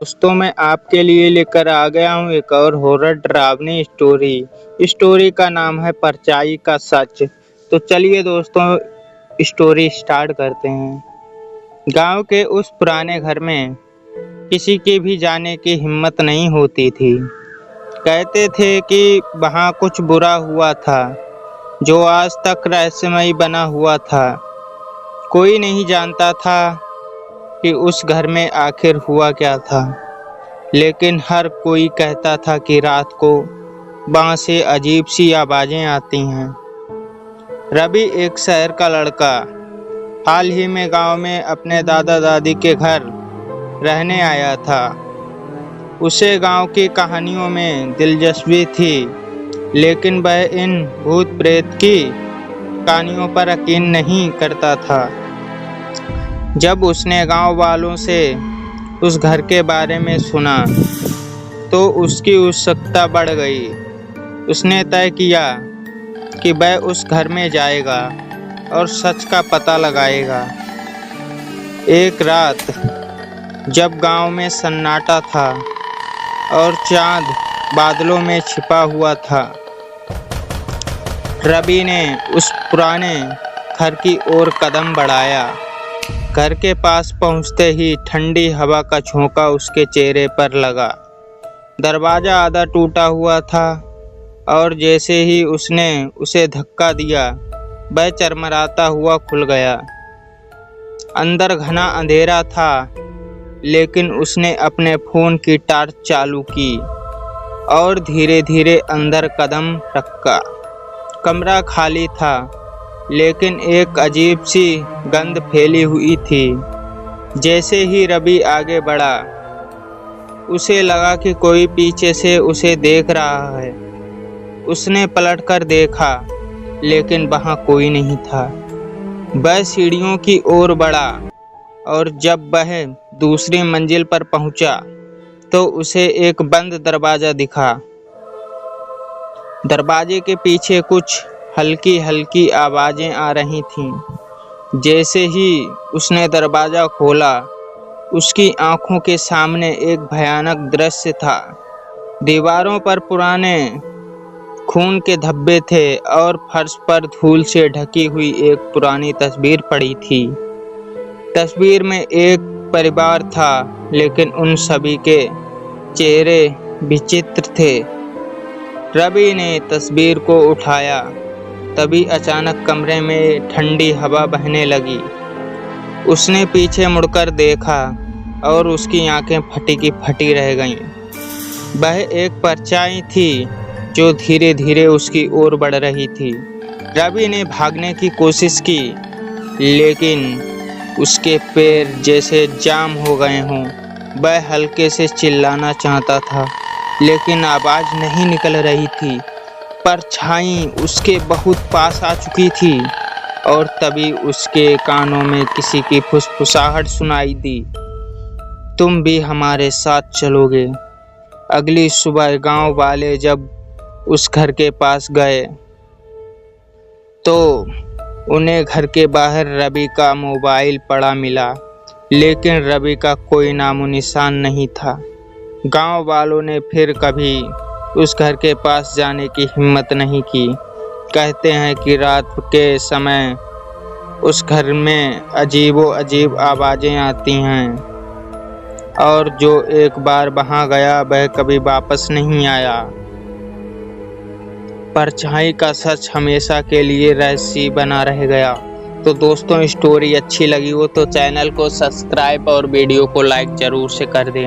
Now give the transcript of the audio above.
दोस्तों मैं आपके लिए लेकर आ गया हूँ एक और हॉरर डरावनी स्टोरी का नाम है परछाई का सच। तो चलिए दोस्तों स्टोरी स्टार्ट करते हैं। गांव के उस पुराने घर में किसी के भी जाने की हिम्मत नहीं होती थी। कहते थे कि वहाँ कुछ बुरा हुआ था जो आज तक रहस्यमयी बना हुआ था। कोई नहीं जानता था कि उस घर में आखिर हुआ क्या था, लेकिन हर कोई कहता था कि रात को वहाँ से अजीब सी आवाज़ें आती हैं। रवि एक शहर का लड़का हाल ही में गांव में अपने दादा दादी के घर रहने आया था। उसे गांव की कहानियों में दिलचस्पी थी, लेकिन वह इन भूत प्रेत की कहानियों पर यकीन नहीं करता था। जब उसने गांव वालों से उस घर के बारे में सुना तो उसकी उत्सुकता बढ़ गई। उसने तय किया कि वह उस घर में जाएगा और सच का पता लगाएगा। एक रात जब गांव में सन्नाटा था और चांद बादलों में छिपा हुआ था, रवि ने उस पुराने घर की ओर कदम बढ़ाया। घर के पास पहुंचते ही ठंडी हवा का झोंका उसके चेहरे पर लगा। दरवाज़ा आधा टूटा हुआ था और जैसे ही उसने उसे धक्का दिया, वह चरमराता हुआ खुल गया। अंदर घना अंधेरा था, लेकिन उसने अपने फ़ोन की टॉर्च चालू की और धीरे धीरे अंदर कदम रखा। कमरा खाली था, लेकिन एक अजीब सी गंध फैली हुई थी। जैसे ही रवि आगे बढ़ा, उसे लगा कि कोई पीछे से उसे देख रहा है। उसने पलटकर देखा, लेकिन वहाँ कोई नहीं था। वह सीढ़ियों की ओर बढ़ा और जब वह दूसरी मंजिल पर पहुँचा तो उसे एक बंद दरवाज़ा दिखा। दरवाजे के पीछे कुछ हल्की हल्की आवाज़ें आ रही थीं। जैसे ही उसने दरवाज़ा खोला, उसकी आंखों के सामने एक भयानक दृश्य था। दीवारों पर पुराने खून के धब्बे थे और फर्श पर धूल से ढकी हुई एक पुरानी तस्वीर पड़ी थी। तस्वीर में एक परिवार था, लेकिन उन सभी के चेहरे विचित्र थे। रवि ने तस्वीर को उठाया, तभी अचानक कमरे में ठंडी हवा बहने लगी। उसने पीछे मुड़कर देखा और उसकी आंखें फटी की फटी रह गईं। वह एक परछाई थी जो धीरे धीरे उसकी ओर बढ़ रही थी। रवि ने भागने की कोशिश की, लेकिन उसके पैर जैसे जाम हो गए हों। वह हल्के से चिल्लाना चाहता था, लेकिन आवाज़ नहीं निकल रही थी। परछाई उसके बहुत पास आ चुकी थी और तभी उसके कानों में किसी की फुसफुसाहट सुनाई दी, तुम भी हमारे साथ चलोगे। अगली सुबह गांव वाले जब उस घर के पास गए तो उन्हें घर के बाहर रवि का मोबाइल पड़ा मिला, लेकिन रवि का कोई नामो निशान नहीं था। गांव वालों ने फिर कभी उस घर के पास जाने की हिम्मत नहीं की। कहते हैं कि रात के समय उस घर में अजीब आवाज़ें आती हैं और जो एक बार वहां गया वह कभी वापस नहीं आया। परछाई का सच हमेशा के लिए रहस्य बना रह गया। तो दोस्तों स्टोरी अच्छी लगी हो तो चैनल को सब्सक्राइब और वीडियो को लाइक ज़रूर से कर देना।